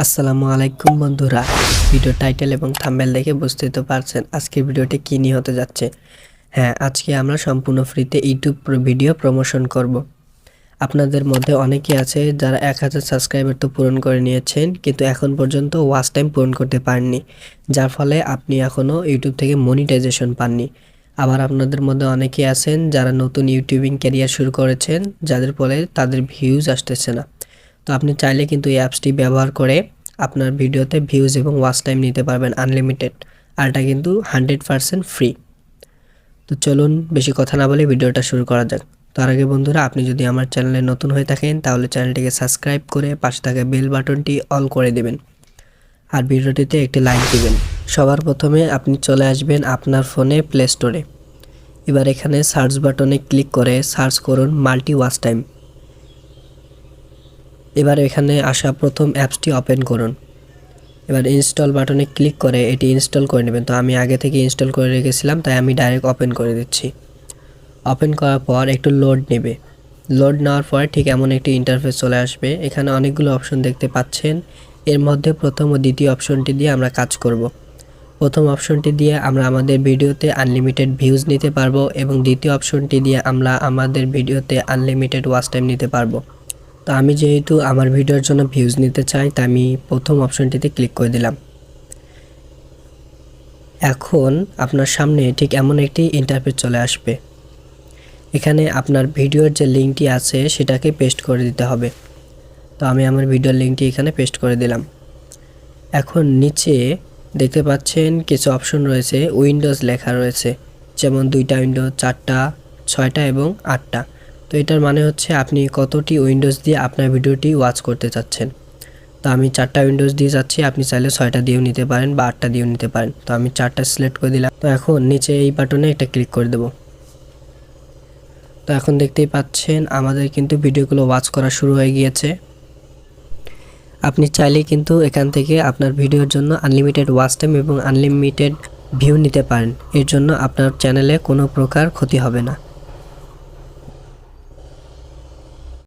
আসসালামু আলাইকুম বন্ধুরা, ভিডিও টাইটেল এবং থাম্বনেল দেখে বুঝতেই তো পারছেন আজকের ভিডিওটি কী নিয়ে হতে যাচ্ছে। হ্যাঁ, আজকে আমরা সম্পূর্ণ ফ্রিতে ইউটিউব ভিডিও প্রমোশন করব। আপনাদের মধ্যে অনেকেই আছে যারা 1000 সাবস্ক্রাইবার তো পূরণ করে নিয়েছেন, কিন্তু এখন পর্যন্ত ওয়াচ টাইম পূরণ করতে পারেননি, যার ফলে আপনি এখনও ইউটিউব থেকে মনিটাইজেশন পাননি। আবার আপনাদের মধ্যে অনেকেই আছেন যারা নতুন ইউটিউবিং ক্যারিয়ার শুরু করেছেন, যাদের ফলে তাদের ভিউজ আসতেছে না। তো আপনি চাইলে কিন্তু এই অ্যাপসটি ব্যবহার করে আপনার ভিডিওতে ভিউজ এবং ওয়াচ টাইম নিতে পারবেন আনলিমিটেড, আর এটা কিন্তু 100% ফ্রি। তো চলুন বেশি কথা না বলে ভিডিওটা শুরু করা যাক। তার আগে বন্ধুরা, আপনি যদি আমার চ্যানেলে নতুন হয়ে থাকেন তাহলে চ্যানেলটিকে সাবস্ক্রাইব করে পাশে থাকা বেল বাটনটি অল করে দেবেন, আর ভিডিওটিতে একটি লাইক দিবেন। সবার প্রথমে আপনি চলে আসবেন আপনার ফোনে প্লে স্টোরে। এবার এখানে সার্চ বাটনে ক্লিক করে সার্চ করুন মাল্টি ওয়াচ টাইম। এবার এখানে আসা প্রথম অ্যাপসটি ওপেন করুন। এবার ইনস্টল বাটনে ক্লিক করে এটি ইনস্টল করে নেবেন। তো আমি আগে থেকে ইনস্টল করে রেখেছিলাম, তাই আমি ডাইরেক্ট ওপেন করে দিচ্ছি। ওপেন করার পর একটু লোড নেবে। লোড নেওয়ার পর ঠিক এমন একটি ইন্টারফেস চলে আসবে। এখানে অনেকগুলো অপশন দেখতে পাচ্ছেন, এর মধ্যে প্রথম ও দ্বিতীয় অপশনটি দিয়ে আমরা কাজ করব। প্রথম অপশনটি দিয়ে আমরা আমাদের ভিডিওতে আনলিমিটেড ভিউজ নিতে পারবো, এবং দ্বিতীয় অপশনটি দিয়ে আমরা আমাদের ভিডিওতে আনলিমিটেড ওয়াচ টাইম নিতে পারবো। তো আমি যেহেতু আমার ভিডিওর জন্য ভিউজ নিতে চাই, তাই আমি প্রথম অপশনটিতে ক্লিক করে দিলাম। এখন আপনার সামনে ঠিক এমন একটি ইন্টারফেস চলে আসবে। এখানে আপনার ভিডিওর যে লিঙ্কটি আছে সেটাকে পেস্ট করে দিতে হবে। তো আমি আমার ভিডিওর লিঙ্কটি এখানে পেস্ট করে দিলাম। এখন নিচে দেখতে পাচ্ছেন কিছু অপশন রয়েছে, উইন্ডোজ লেখা রয়েছে, যেমন 2টা উইন্ডোজ, 4টা, 6টা এবং 8টা। তো এটার মানে হচ্ছে আপনি কতটি উইন্ডোজ দিয়ে আপনার ভিডিওটি ওয়াচ করতে চাচ্ছেন। তো আমি 4টা উইন্ডোজ দিয়ে যাচ্ছি, আপনি চাইলে 6টা দিয়েও নিতে পারেন বা 8টা দিয়েও নিতে পারেন। তো আমি 4টা সিলেক্ট করে দিলাম। তো এখন নিচে এই বাটনে একটা ক্লিক করে দেব। তো এখন দেখতেই পাচ্ছেন আমাদের কিন্তু ভিডিওগুলো ওয়াচ করা শুরু হয়ে গিয়েছে। আপনি চাইলে কিন্তু এখান থেকে আপনার ভিডিওর জন্য আনলিমিটেড ওয়াচ টাইম এবং আনলিমিটেড ভিউ নিতে পারেন। এর জন্য আপনার চ্যানেলে কোনো প্রকার ক্ষতি হবে না।